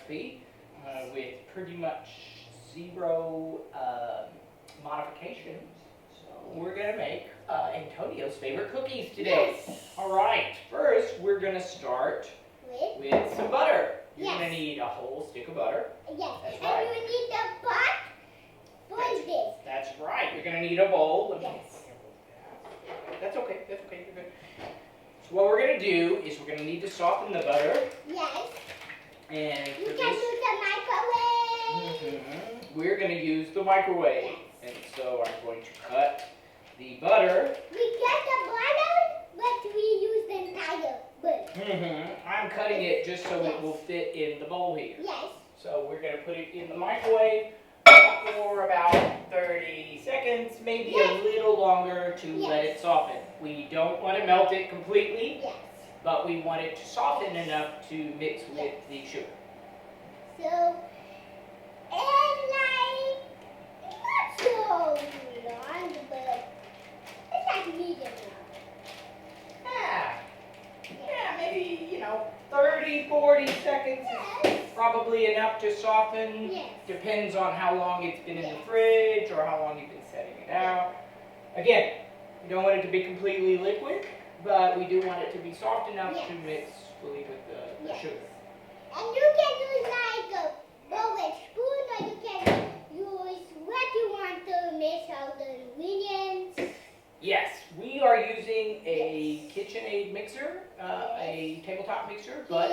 recipe with pretty much zero modifications. So we're gonna make Antonio's favorite cookies today. Yes. All right, first we're gonna start with some butter. You're gonna need a whole stick of butter. Yes. That's And right. you need a pot for this. That's right. You're gonna need a bowl. Yes. That's okay. That's okay. You're good. So what we're gonna do is we're gonna need to soften the butter. Yes. And You for can this, use the microwave. we're gonna use the microwave. Yes. And so I'm going to cut the butter. We get the butter, but we use the entire butter. I'm cutting it just so Yes. it will fit in the bowl here. Yes. So we're gonna put it in the microwave for about 30 seconds, maybe a little longer to let it soften. We don't want to melt it completely, Yes. but we want it to soften enough to mix with the sugar. So, and like, not so long, but it's like medium now. Yeah, maybe, 30, 40 seconds is probably enough to soften. Yes. Depends on how long it's been in the fridge or how long you've been setting it out. Again, we don't want it to be completely liquid, but we do want it to be soft enough to mix fully with the sugar. And you can use like a bowl and spoon, or you can use what you want to mix all the ingredients. Yes, we are using a KitchenAid mixer, a tabletop mixer, but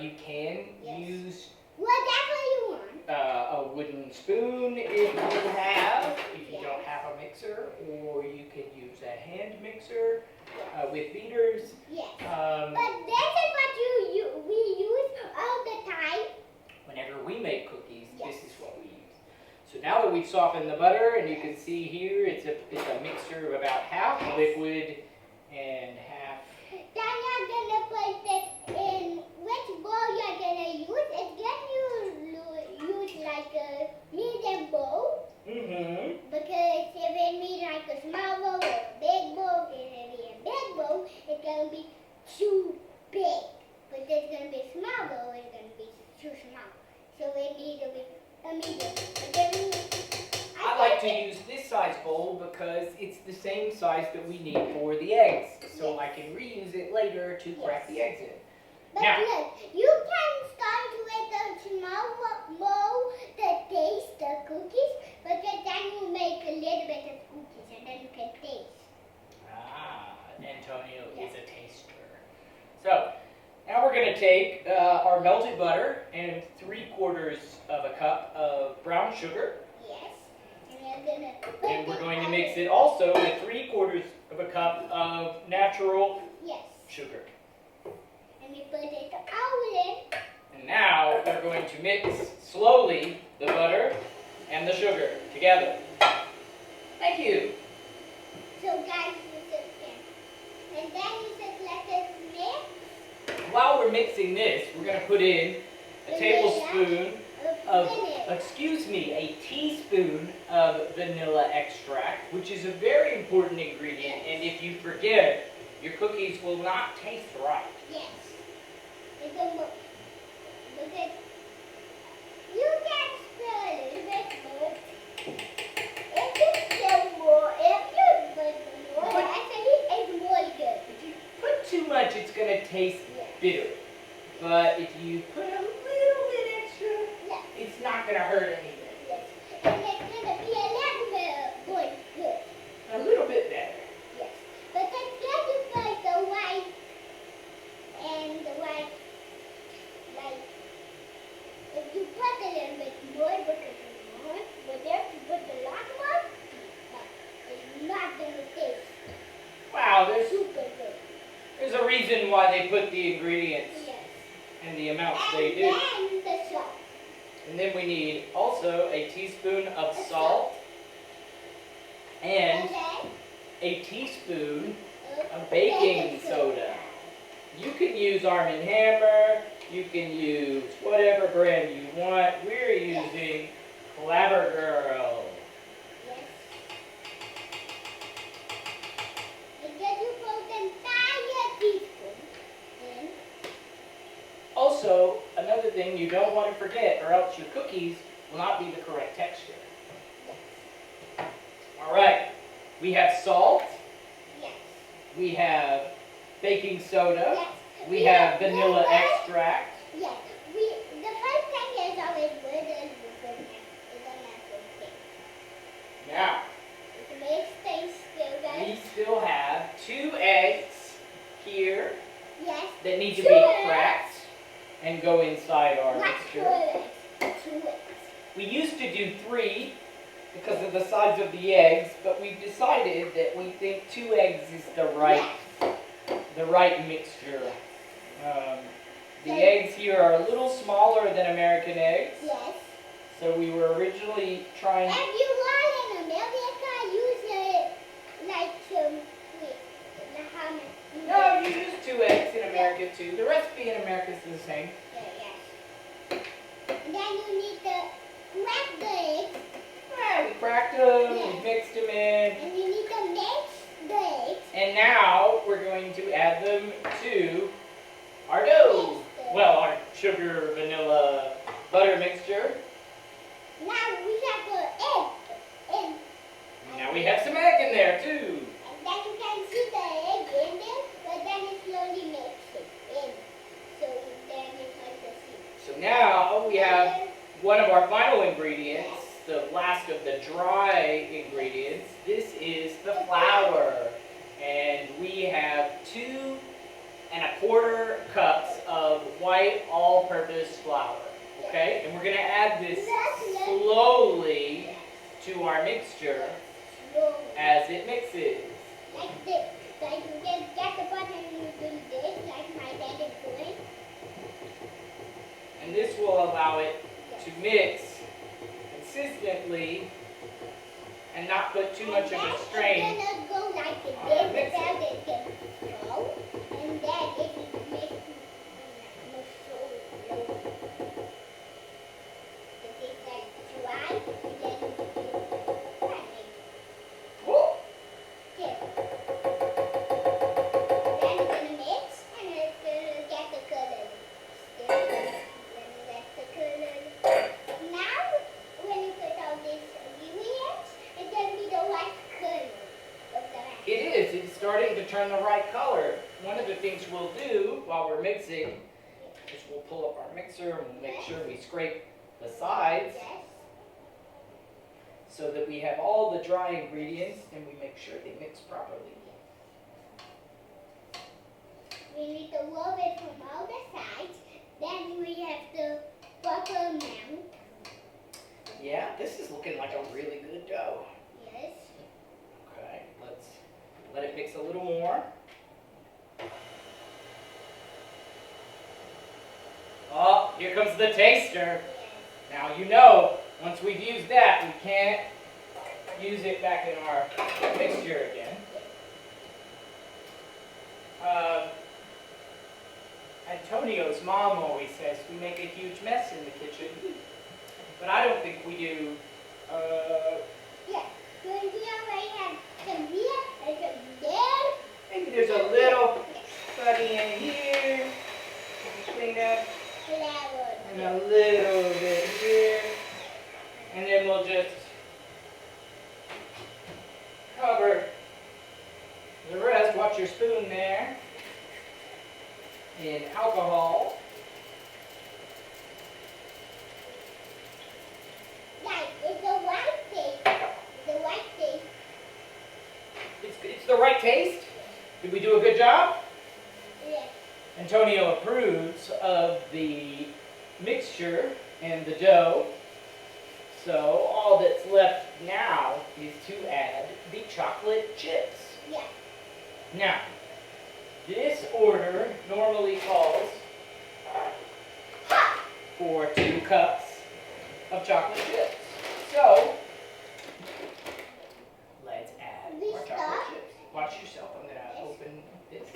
you can use Whatever you want. a wooden spoon if you don't have a mixer, or you can use a hand mixer with beaters. Yes. Um, But this is what we use all the time. Whenever we make cookies, this is what we use. So now that we've softened the butter, and you can see here, it's a mixture of about half liquid and half. Then you're gonna put it in which bowl you're gonna use. Again, you use like a medium bowl. Because if it be like a small bowl or a big bowl, if it be a big bowl, it's gonna be too big. But if it's gonna be a small bowl, it's gonna be too small. So it needs to be a medium. But then I like to use this size bowl because it's the same size that we need for the eggs. So I can reuse it later to crack the eggs in. But Now- look, you can start with a small bowl to taste the cookies, because then you make a little bit of cookies and then you can taste. Antonio is a taster. So now we're going to take our melted butter and 3/4 of a cup of brown sugar. Yes. And you're gonna put And we're it going to on- mix it also with 3/4 of a cup of natural Yes. sugar. And you put it all in. And now we're going to mix slowly the butter and the sugar together. Thank you. So guys, you just can. And then you just let it mix. While we're mixing this, we're going to put in a tablespoon of, a teaspoon of vanilla extract, which is a very important ingredient, and if you forget, your cookies will not taste right. Yes. It's a because you can stir a little bit more. If you stir more, if you put more, actually it's more good. If you put too much, it's going to taste Yes. bitter. But if you put a little bit extra, Yes. it's not going to hurt anything. Yes. And it's gonna be a little bit more good. A little bit better. Yes. But then you put the white and the white, like, if you put a little bit more because you want, but if you put a lot more, it's not gonna taste Wow, there's super good. There's a reason why they put the ingredients Yes. and the amounts And they do. then the salt. And then we need also a teaspoon of salt and then a teaspoon of baking soda. You can use Arm & Hammer, you can use whatever brand you want. We're using Clever Girl. Yes. And then you put the entire teaspoon in. Also, also, another thing you don't want to forget, or else your cookies will not be the correct texture. All right, we have salt, Yes. we have baking soda, Yes. we have vanilla extract. Yes. The first thing is always good is the natural thing. Now, It makes things still we good. still have 2 eggs here Yes. that need to 2 be eggs. cracked and go inside our Not 2 mixture. eggs. 2 eggs. We used to do 3 because of the size of the eggs, but we've decided that we think 2 eggs is the right mixture. The eggs here are a little smaller than American eggs, Yes. so we were originally trying. If you are in America, use it like how many? No, you use 2 eggs in America too. The recipe in America is the same. Yes. And then you need to crack the eggs. We cracked them, Yes. we mixed them in, And you need to mix the eggs. and now we're going to add them to our dough. Well, our sugar, vanilla, butter mixture. Now we have the egg in. Now we have some egg in there too. And then you can see the egg in there, but then it slowly makes it in. So then it's hard to see. So now we have one of our final ingredients, the last of the dry ingredients. This is the flour. And we have 2 1/4 cups of white all-purpose flour. Okay? And we're going to add this slowly to our mixture Slowly. as it mixes. Like this. Like you just get the button and you do this, like my dad is doing. And this will allow it to mix consistently and not put too much of a strain. It's gonna go like this, and then it can go, and then it makes it so low. It is like dry, and then you do Whoa. okay. Then it's gonna mix, and it's gonna get the color. Then that's the color. Now, when you put all these ingredients, it's gonna be the right color of the rice. It is. It's starting to turn the right color. One of the things we'll do while we're mixing is we'll pull up our mixer and we'll make sure we scrape the sides Yes. so that we have all the dry ingredients and we make sure they mix properly. We need to rub it from all the sides. Then we have to butter melt. Yeah, this is looking like a really good dough. Yes. Okay, let's let it mix a little more. Oh, here comes the taster. Now you know, once we've used that, we can't use it back in our mixture again. Antonio's mom always says we make a huge mess in the kitchen, but I don't think we do. Yes. So we already have some here and some there. Maybe there's a little putty in here. Clean up. Flour. And a little bit here. And then we'll just cover the rest. Watch your spoon there. In alcohol. Like, it's the white taste. The white taste. It's the right taste. Did we do a good job? Yes. Antonio approves of the mixture and the dough. So all that's left now is to add the chocolate chips. Yes. Now, this order normally calls for 2 cups of chocolate chips. So, let's add We more chocolate start. chips. Watch yourself. I'm going to open this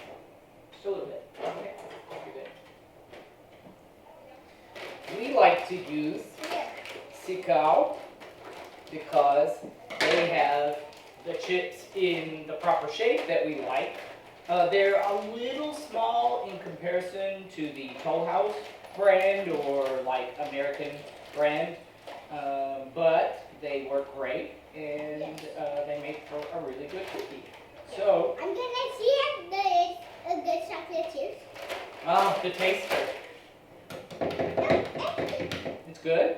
just a little bit. Okay, you're good. We like to use Tsp because they have the chips in the proper shape that we like. They're a little small in comparison to the Toll House brand or like American brand, but they work great and they make for a really good cookie. So I'm gonna see if there's a good chocolate chips. oh, the taster. It's good?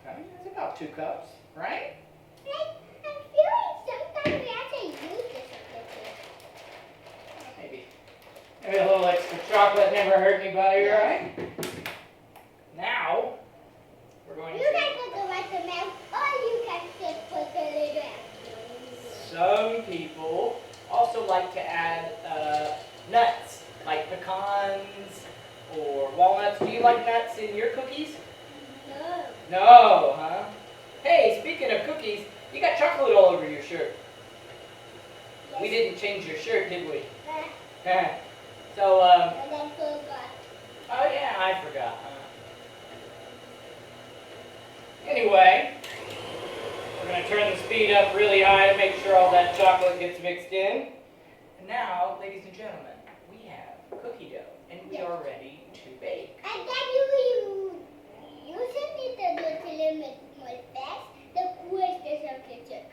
Okay, it's about 2 cups, right? I'm feeling sometimes we have to use the chocolate chips. Maybe. Maybe a little extra chocolate never hurt anybody, right? Now, we're going You can put the right amount, or you can just put the little amount. Some people also like to add nuts, like pecans or walnuts. Do you like nuts in your cookies? No. No, huh? Hey, speaking of cookies, you got chocolate all over your shirt. Yes. We didn't change your shirt, did we? And So, then forgot. oh yeah, I forgot. Anyway, we're going to turn the speed up really high to make sure all that chocolate gets mixed in. And now, ladies and gentlemen, we have cookie dough, and we are ready to bake. And then you should need to do it a little bit more fast. The crush the chocolate chip.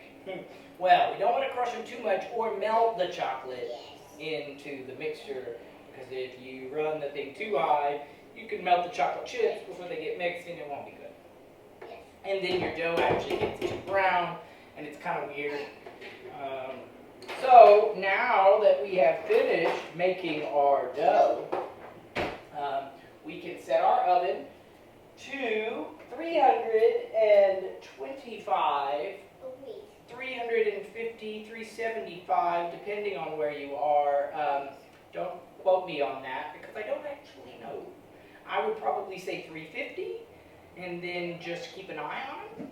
Well, we don't want to crush them too much or melt the chocolate Yes. into the mixture, because if you run the thing too high, you can melt the chocolate chips before they get mixed and it won't be good. Yes. And then your dough actually gets too brown and it's kind of weird. So now that we have finished making our dough, we can set our oven to 325, 350, 375, depending on where you are. Don't quote me on that because I don't actually know. I would probably say 350 and then just keep an eye on them.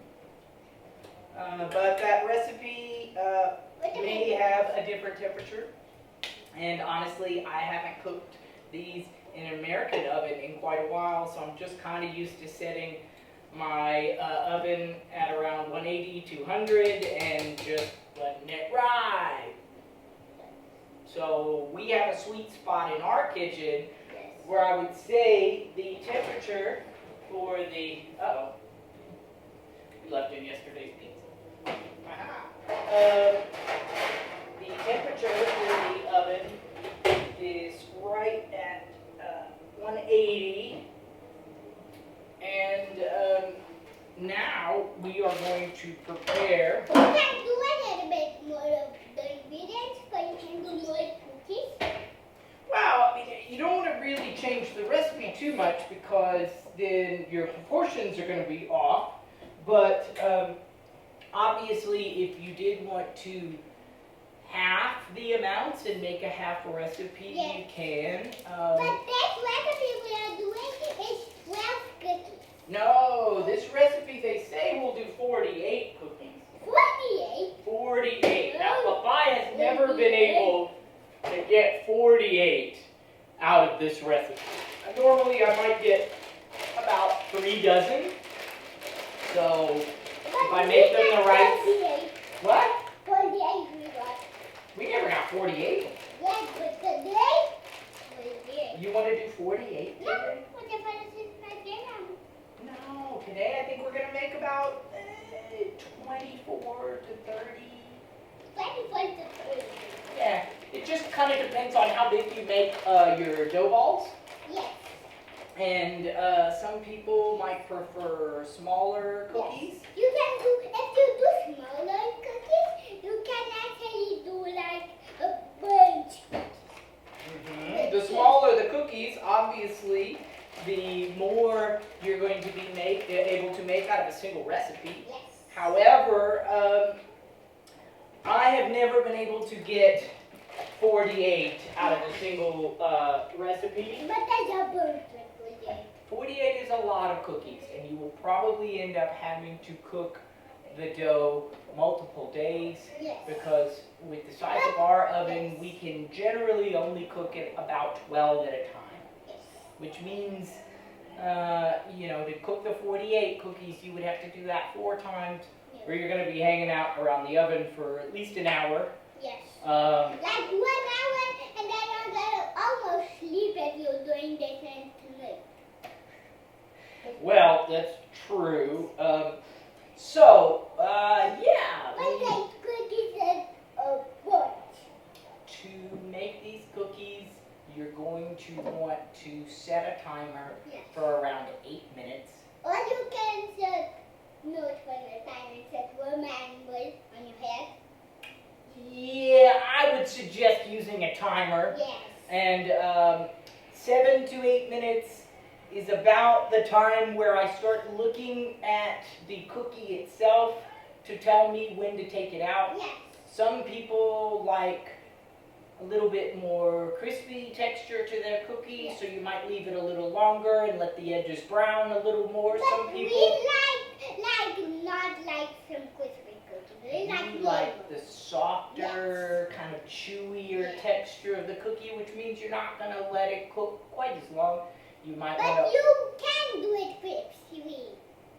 But that recipe may have a different temperature. And honestly, I haven't cooked these in an American oven in quite a while, so I'm just kind of used to setting my oven at around 180, 200 and just letting it ride. So we have a sweet spot in our kitchen where I would say the temperature for the, we left in yesterday's pizza. The temperature for the oven is right at 180. And now we are going to prepare. You can do a little bit more of the ingredients, but you can do more cookies. Well, I mean, you don't want to really change the recipe too much because then your proportions are going to be off. But obviously, if you did want to half the amounts and make a half recipe, yes. you can. But this recipe we are doing is 12 cookies. No, this recipe they say will do 48 cookies. 48? 48. Now, Papa has never been able to get 48 out of this recipe. Normally, I might get about 3 dozen. So, if I make them the right... 48. What? 48 we got. We never got 48. Yes, but today, we did. You want to do 48 No, today? what if I just like dinner? No, today I think we're going to make about 24 to 30. 24 to 30. Yeah, it just kind of depends on how big you make your dough balls. Yes. And some people might prefer smaller cookies. Yes. You can do, if you do smaller cookies, you can actually do like a bunch. The smaller the cookies, obviously, the more you're going to be able to make out of a single recipe. Yes. However, I have never been able to get 48 out of a single recipe. But that's a bunch like 48. 48 is a lot of cookies, and you will probably end up having to cook the dough multiple days. Yes. Because with the size of our oven, we can generally only cook it about 12 at a time. Yes. Which means, to cook the 48 cookies, you would have to do that 4 times, Yes. or you're going to be hanging out around the oven for at least an hour. Yes. Um, Like 1 hour, and then you're gonna almost sleep if you're doing this and tonight. well, that's true. Yeah. But like cookies and what? To make these cookies, you're going to want to set a timer Yes. for around 8 minutes. Or you can set note for the time and set remember on your head. Yeah, I would suggest using a timer. Yes. And 7 to 8 minutes is about the time where I start looking at the cookie itself to tell me when to take it out. Yes. Some people like a little bit more crispy texture to their cookie, Yes. so you might leave it a little longer and let the edges brown a little more. But Some people we like not like some crispy cookies. We like the softer, kind of chewier Yes. texture of the cookie, which means you're not going to let it cook quite as long. You might But want to... you can do it crispy.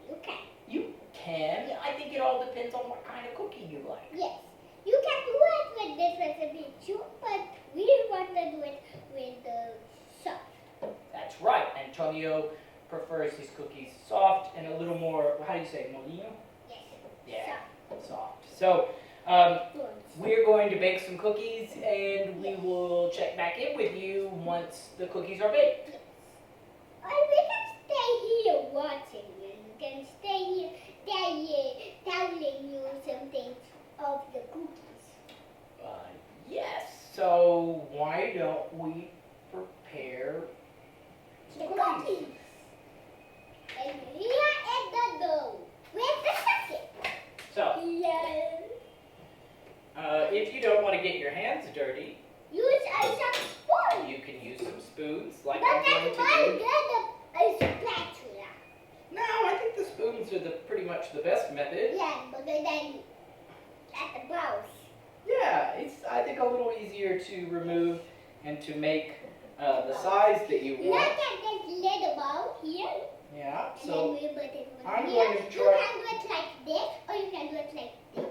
You can. You can. I think it all depends on what kind of cookie you like. Yes. You can do it with this recipe too, but we want to do it with the soft. That's right. Antonio prefers his cookies soft and a little more, how do you say, molino? Yes. Yeah, soft. So, Soft. we're going to bake some cookies and we will check back in with you once the cookies are baked. Yes. Or we can stay here watching and you can stay here telling you some things of the cookies. Yes. So, why don't we prepare The some cookies. And here is the dough. Where's the second? So, Here. if you don't want to get your hands dirty, Use some spoon. you can use some spoons like But I'm going that's to why do. I get a spatula. No, I think the spoons are pretty much the best method. Yeah, but then at the bows. Yeah, it's I think a little easier to remove and to make the size that you Look want. at this little bowl here. Yeah, And so then we put it I'm here. going to You try- can do it like this, or you can do it like this.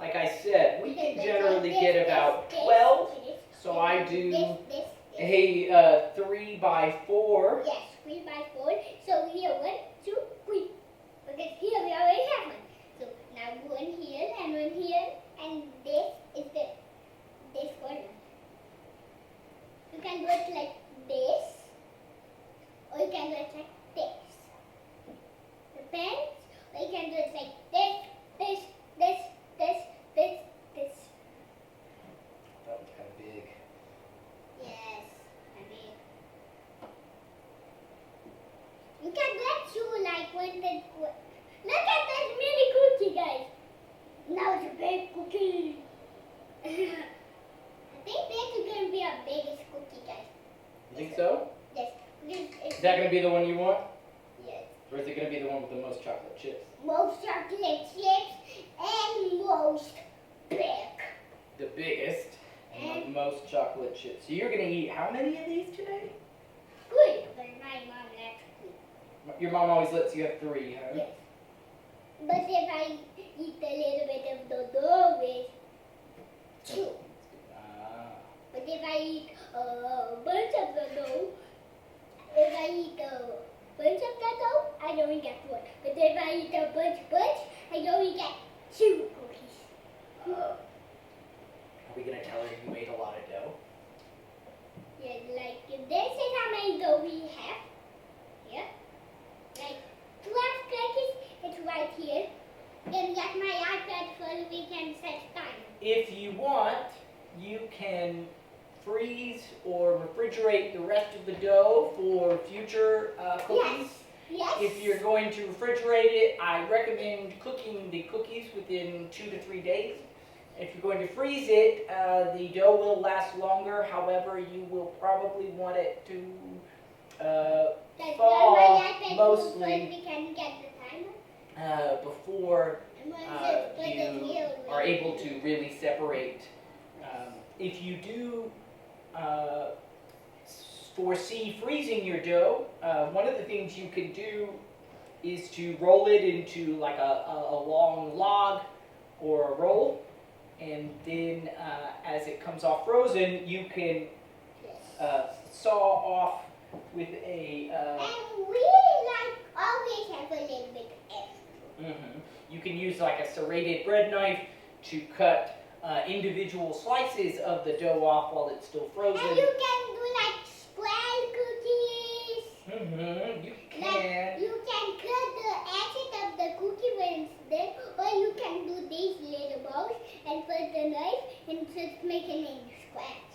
like I said, we You can do it generally like get this, about this, 12. this, So this, I do this. a 3 by 4. Yes, 3 by 4. So here, 1, 2, 3. Because here we already have one. So now one here and one here, and this is this corner. You can do it like this, or you can do it like this. Depends. Or you can do it like this. That was kind of big. Yes, I mean. You can do it too, like when the. Look at this mini cookie, guys. Now it's a big cookie. I think this is going to be our biggest cookie, guys. You think so? Yes. It's Is that going to be the one you want? Yes. Or is it going to be the one with the most chocolate chips? Most chocolate chips and most big. The biggest and the most chocolate chips. So you're going to eat how many of these today? Good. But my mom likes good. Your mom always lets you have 3, huh? Yes. But if I eat a little bit of the dough, it's 2. But if I eat a bunch of the dough, I only get 1. But if I eat a bunch, I only get 2 cookies. Are we going to tell her you made a lot of dough? Yeah, like this is how many dough we have. Here. Like 12 cookies, it's right here. And get my iPad so we can set time. If you want, you can freeze or refrigerate the rest of the dough for future cookies. Yes. If you're going to refrigerate it, I recommend cooking the cookies within 2 to 3 days. If you're going to freeze it, the dough will last longer. However, you will probably want it to That's fall why my iPad mostly we can get the timer. before And when it's put it you here, are able to really separate. If you do foresee freezing your dough, one of the things you can do is to roll it into like a long log or a roll, and then as it comes off frozen, you can saw off with a. And we always have a little bit extra. You can use like a serrated bread knife to cut individual slices of the dough off while it's still frozen. And you can do like square cookies. You can. Like you can cut the edges of the cookie when it's done, or you can do these little balls and put the knife and just make it in scratch.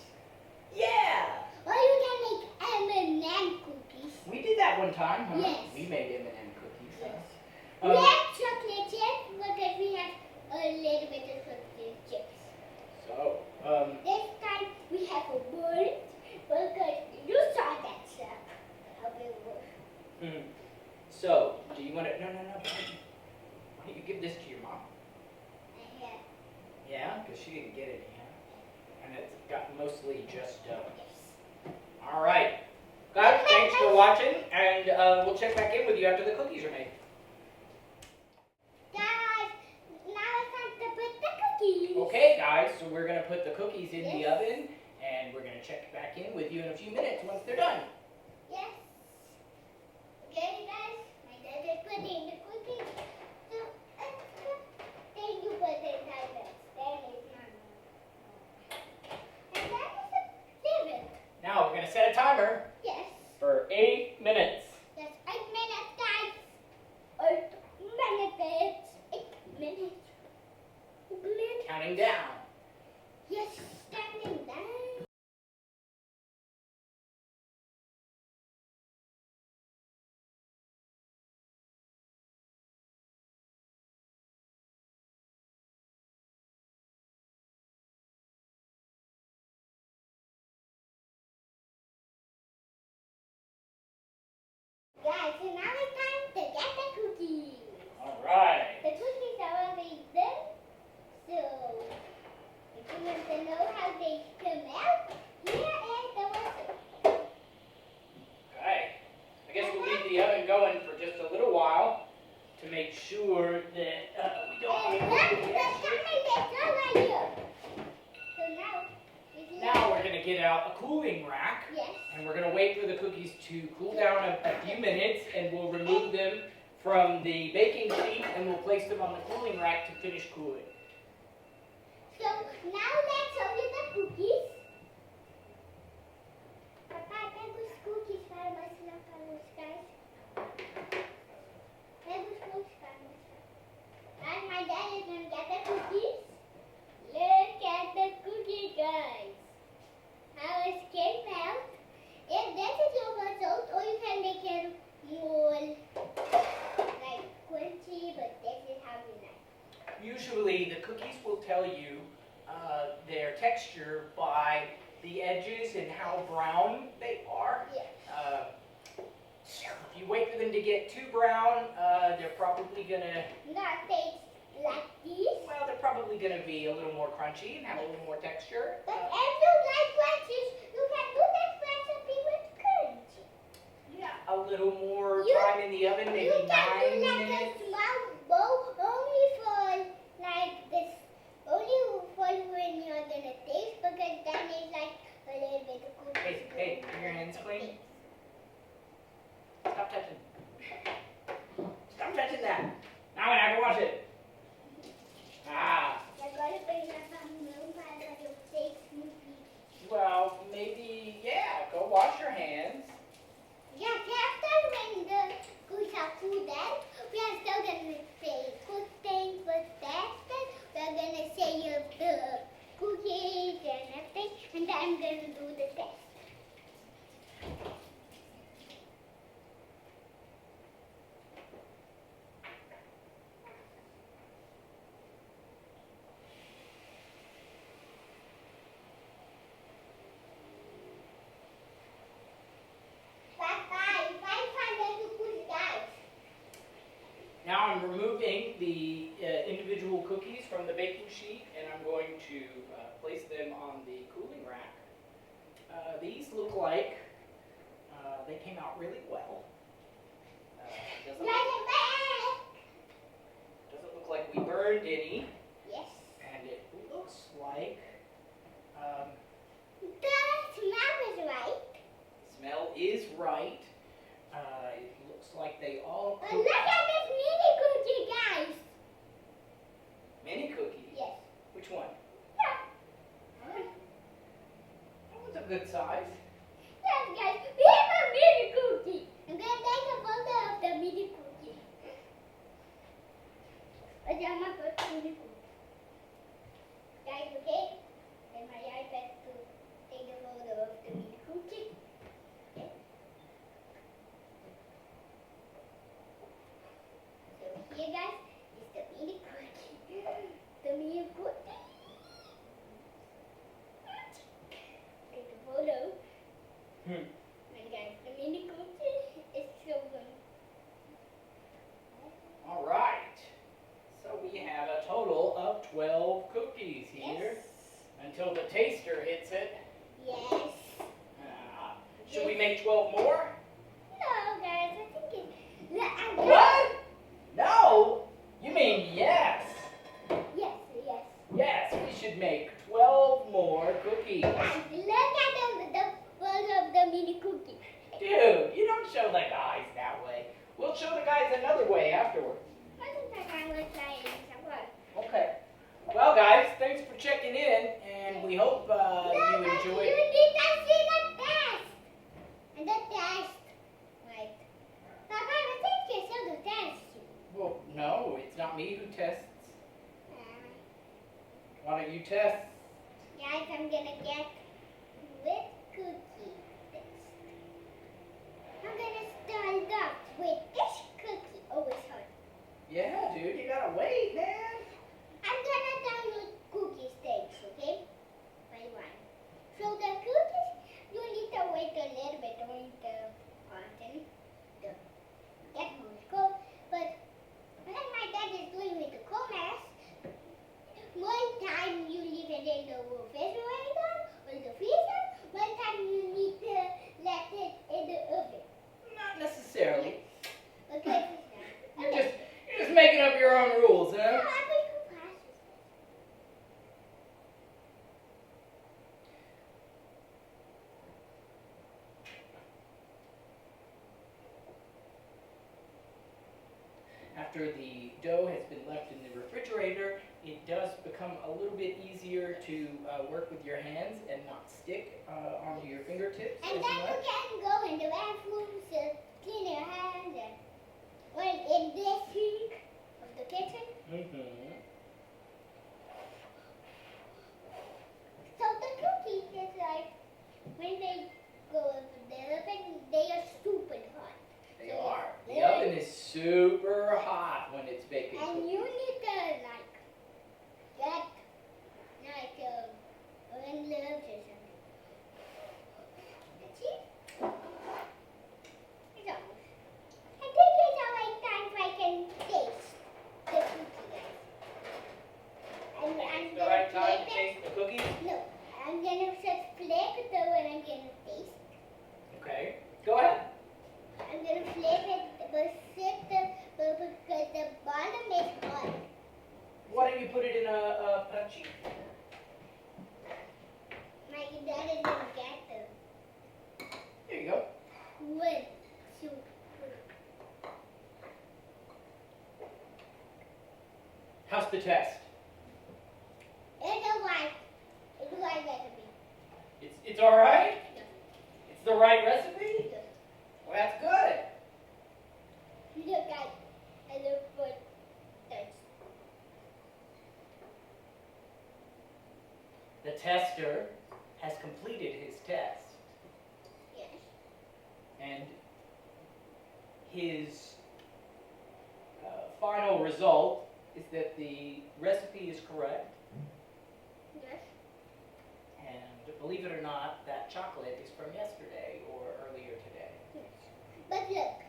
Yeah. Or you can make M&M cookies. We did that one time, huh? Yes. We made M&M cookies. Yes. Huh? We have chocolate chips because we have a little bit of chocolate chips. So, This time we have a bird because you saw that stuff. How it works. So, do you want to? No. Why don't you give this to your mom? Yeah. Yeah, because she didn't get any, huh? And it's got mostly just dough. Yes. All right, guys. Thanks for watching, and we'll check back in with you after the cookies are made. Guys, now it's time to put the cookies. Okay, guys. So we're gonna put the cookies in the oven, and we're gonna check back in with you in a few minutes once they're done. Yes. Okay, guys. My dad is putting the cookies. So, then you put the diamonds. Then it's normal. And then it's a pivot. Now we're gonna set a timer Yes. for 8 minutes. Yes, 8 minutes, guys. 8 minutes. 8 minutes. 8 minutes. Counting down. Yes, standing down. Guys, so now it's time to get the cookies. All right. The cookies are already done, so if you want to know how they come out, here is the recipe. Okay. I guess we'll leave the oven going for just a little while to make sure that we don't. And look, the timer is all right here. So now, Now we're gonna get out a cooling rack. yes. And we're going to wait for the cookies to cool down a few minutes, and we'll remove them from the baking sheet, and we'll place them on the cooling rack to finish cooling. So now let's show you the cookies. Papa, bagus cookies para mas halus, guys. Bagus cookies para mas halus. And my dad is going to get the cookies. Look at the cookie, guys. How it came out. If this is your result, or you can make it more like crunchy, but this is how we like. Usually the cookies will tell you their texture by the edges and how brown they are. Yeah. If you wait for them to get too brown, they're probably going to, Not taste like this. well, they're probably going to be a little more crunchy and have a little more texture. But if you like crunches, you can do that recipe with crunch. Yeah, a little more You- time in the oven, maybe You can 9 do like minutes. a small bowl only for like this, only for when you're gonna taste, because then it's like a little bit of cookies. Hey, are your hands clean? Stop touching. Stop touching that. Now I have to wash it. Ah, You're gonna bring up some milk out of your face smoothie. well, maybe, yeah, go wash your hands. Yeah, after when the cookies are cooled down, we are still gonna say good things, but after we're gonna say the cookies and everything, and then I'm gonna do the test. Bye-bye. Bye, Father, to cool guys. Now I'm removing the individual cookies from the baking sheet, and I'm going to place them on the cooling rack. These look like they came out really well. Doesn't look like we burned any, Yes. and it looks like. The smell is right. Smell is right. It looks like they all But cooked. look at this mini cookie, guys. Mini cookie? Yes. Which one? Yeah. That was a good size. Yes, guys. We have a mini cookie. I'm gonna take a photo of the mini cookie. I'm gonna put the mini cookie. Guys, okay? And my iPad to take a photo of the mini cookie. Okay. So here, guys, is the mini cookie. The mini cookie. Take a photo. And guys, the mini cookie is so good. All right. So we have a total of 12 cookies here until the taster hits it. Yes. Should we make 12 more? No, guys, I think it. What? No. You mean yes? Yes, yes. Yes, we should make 12 more cookies. Guys, look at the photo of the mini cookie. Dude, you don't show the guys that way. We'll show the guys another way afterwards. I think I will try it somewhere. Okay. Well, guys, thanks for checking in, and we hope you You enjoyed. need to see the test. And the test. Right. Papa, I think you saw the test. Well, no, it's not me who tests. Why don't you test? Guys, I'm gonna get with cookie test. I'm gonna start off with this cookie. Oh, it's hard. Yeah, dude, you gotta wait, man. I'm gonna tell you cookie stakes, okay? By one. So the cookies, you need to wait a little bit on the content to get more cold. But like my dad is doing with the cold mask, one time you leave it in the refrigerator or the freezer, one time you need to let it in the oven. Not necessarily. Okay? You're just making up your own rules, No, huh? I will do fast. After the dough has been left in the refrigerator, it does become a little bit easier to work with your hands and not stick onto your fingertips And as then you much. can go in the bathroom to clean your hands and or in this sink of the kitchen. Mm-hmm. So the cookies is like when they go into the oven, they are super hot. They are. The oven is super hot when it's baking And cookies. you need to like get like oven gloves or something. Let's see. It's almost. I think it's the right time so I can taste the cookie, guys. And I'm The gonna right time to flip it. taste the cookies? No, I'm gonna just flip it over and I'm gonna taste. Okay. Go ahead. I'm gonna flip it, but because the bottom is hot. Why don't you put it in a pachi? My dad didn't get them. There you go. 1, 2, 3. How's the test? It's a white recipe. It's all right? Yeah. It's the right recipe? Yeah. Well, that's good. Look at the foot test. The tester has completed his test, Yes. and his final result is that the recipe is correct, Yes. and believe it or not, that chocolate is from yesterday or earlier today. Yes. But look.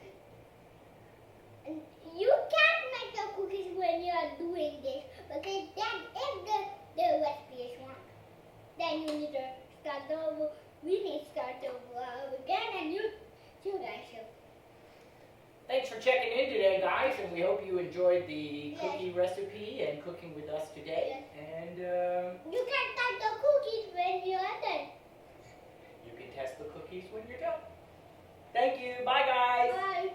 And you can't make the cookies when you are doing this because then if the recipe is wrong, then you need to start over. We need to start over again and you guys should. Thanks for checking in today, guys, and we hope you enjoyed the Yes. cookie recipe and cooking with us today. Yes. And You can test the cookies when you're done. Thank you. Bye, guys. Bye.